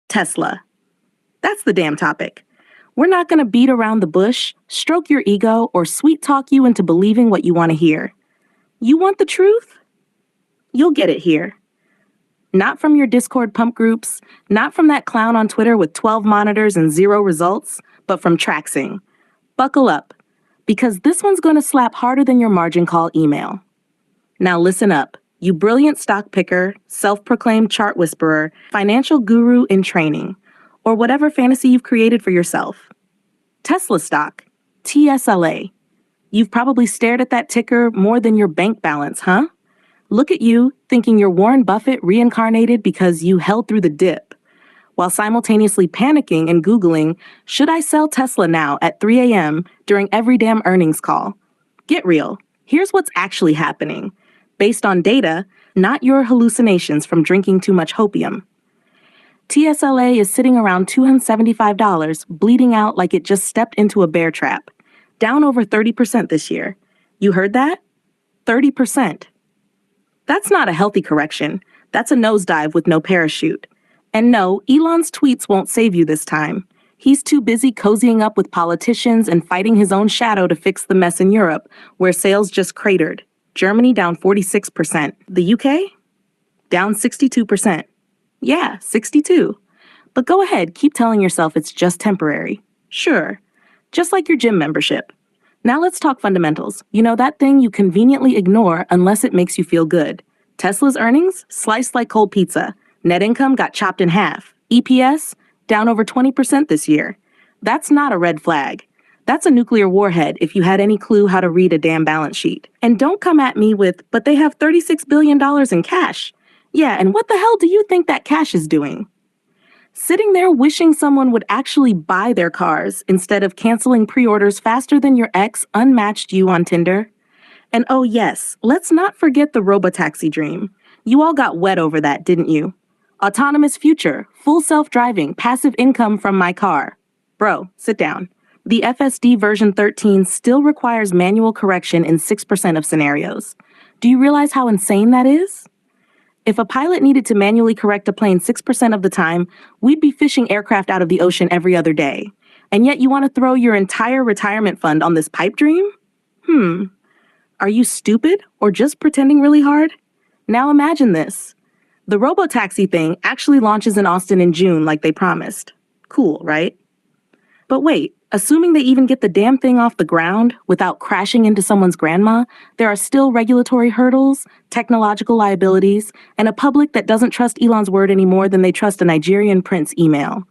Tesla. That's the damn topic. We're not going to beat around the bush, stroke your ego, or sweet talk you into believing what you want to hear. You want the truth? You'll get it here. Not from your Discord pump groups, not from that clown on Twitter with 12 monitors and 0 results, but from TRAXING. Buckle up, because this one's going to slap harder than your margin call email. Now listen up, you brilliant stock picker, self-proclaimed chart whisperer, financial guru in training, or whatever fantasy you've created for yourself. Tesla stock, TSLA. You've probably stared at that ticker more than your bank balance, huh? Look at you, thinking you're Warren Buffett reincarnated because you held through the dip, while simultaneously panicking and Googling, should I sell Tesla now at 3 a.m. during every damn earnings call? Get real. Here's what's actually happening, based on data, not your hallucinations from drinking too much hopium. TSLA is sitting around $275, bleeding out like it just stepped into a bear trap, down over 30% this year. You heard that? 30%. That's not a healthy correction. That's a nosedive with no parachute. And no, Elon's tweets won't save you this time. He's too busy cozying up with politicians and fighting his own shadow to fix the mess in Europe, where sales just cratered. Germany down 46%. The UK? Down 62%. Yeah, 62. But go ahead, keep telling yourself it's just temporary. Sure. Just like your gym membership. Now let's talk fundamentals. You know, that thing you conveniently ignore unless it makes you feel good. Tesla's earnings sliced like cold pizza. Net income got chopped in half. EPS down over 20% this year. That's not a red flag. That's a nuclear warhead if you had any clue how to read a damn balance sheet. And don't come at me with, but they have $36 billion in cash. Yeah, and what the hell do you think that cash is doing? Sitting there wishing someone would actually buy their cars instead of canceling pre-orders faster than your ex unmatched you on Tinder. And oh yes, let's not forget the Robotaxi dream. You all got wet over that, didn't you? Autonomous future, full self-driving, passive income from my car. Bro, sit down. The FSD version 13 still requires manual correction in 6% of scenarios. Do you realize how insane that is? If a pilot needed to manually correct a plane 6% of the time, we'd be fishing aircraft out of the ocean every other day. And yet you want to throw your entire retirement fund on this pipe dream? Are you stupid or just pretending really hard? Now imagine this. The Robotaxi thing actually launches in Austin in June like they promised. Cool, right? But wait, assuming they even get the damn thing off the ground without crashing into someone's grandma, there are still regulatory hurdles, technological liabilities, and a public that doesn't trust Elon's word any more than they trust a Nigerian prince email.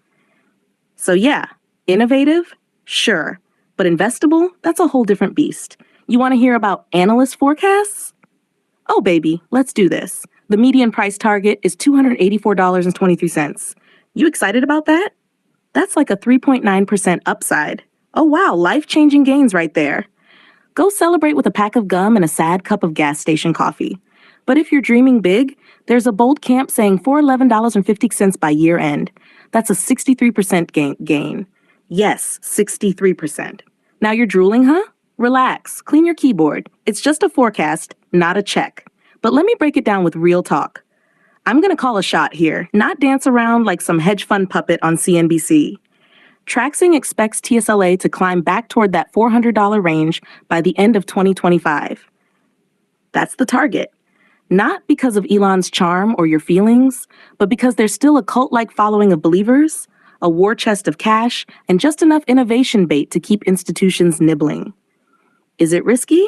So yeah, innovative? Sure. But investable? That's a whole different beast. You want to hear about analyst forecasts? Oh baby, let's do this. The median price target is $284.23. You excited about that? That's like a 3.9% upside. Oh wow, life-changing gains right there. Go celebrate with a pack of gum and a sad cup of gas station coffee. But if you're dreaming big, there's a bold camp saying $411.50 by year end. That's a 63% gain. Yes, 63%. Now you're drooling, huh? Relax, clean your keyboard. It's just a forecast, not a check. But let me break it down with real talk. I'm going to call a shot here, not dance around like some hedge fund puppet on CNBC. TRAXING expects TSLA to climb back toward that $400 range by the end of 2025. That's the target. Not because of Elon's charm or your feelings, but because there's still a cult-like following of believers, a war chest of cash, and just enough innovation bait to keep institutions nibbling. Is it risky?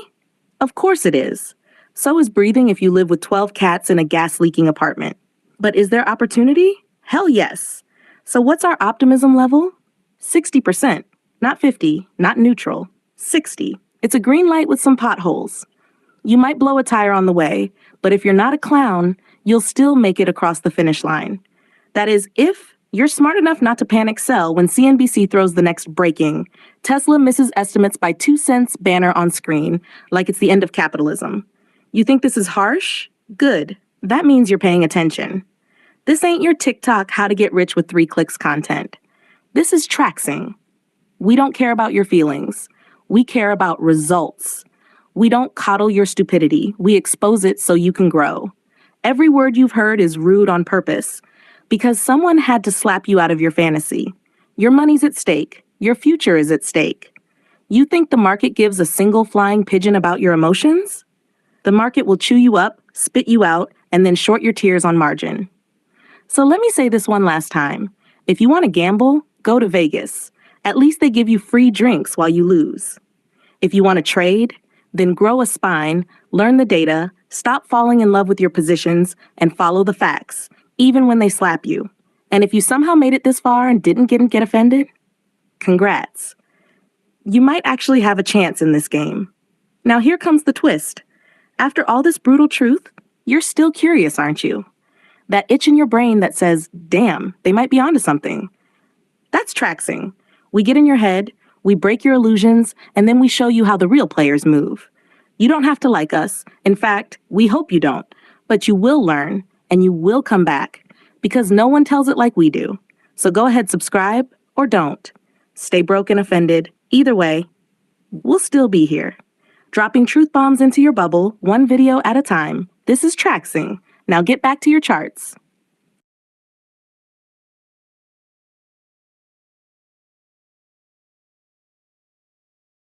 Of course it is. So is breathing if you live with 12 cats in a gas-leaking apartment. But is there opportunity? Hell yes. So what's our optimism level? 60%. Not 50, not neutral. 60. It's a green light with some potholes. You might blow a tire on the way, but if you're not a clown, you'll still make it across the finish line. That is, if you're smart enough not to panic sell when CNBC throws the next breaking, Tesla misses estimates by 2 cents banner on screen, like it's the end of capitalism. You think this is harsh? Good. That means you're paying attention. This ain't your TikTok how to get rich with 3 clicks content. This is TRAXING. We don't care about your feelings. We care about results. We don't coddle your stupidity. We expose it so you can grow. Every word you've heard is rude on purpose. Because someone had to slap you out of your fantasy. Your money's at stake. Your future is at stake. You think the market gives a single flying pigeon about your emotions? The market will chew you up, spit you out, and then short your tears on margin. So let me say this one last time. If you want to gamble, go to Vegas. At least they give you free drinks while you lose. If you want to trade, then grow a spine, learn the data, stop falling in love with your positions, and follow the facts, even when they slap you. And if you somehow made it this far and didn't get offended, congrats. You might actually have a chance in this game. Now here comes the twist. After all this brutal truth, you're still curious, aren't you? That itch in your brain that says, damn, they might be onto something. That's TRAXING. We get in your head, we break your illusions, and then we show you how the real players move. You don't have to like us. In fact, we hope you don't. But you will learn, and you will come back, because no one tells it like we do. So go ahead, subscribe, or don't. Stay broke and offended. Either way, we'll still be here. Dropping truth bombs into your bubble, one video at a time. This is TRAXING. Now get back to your charts.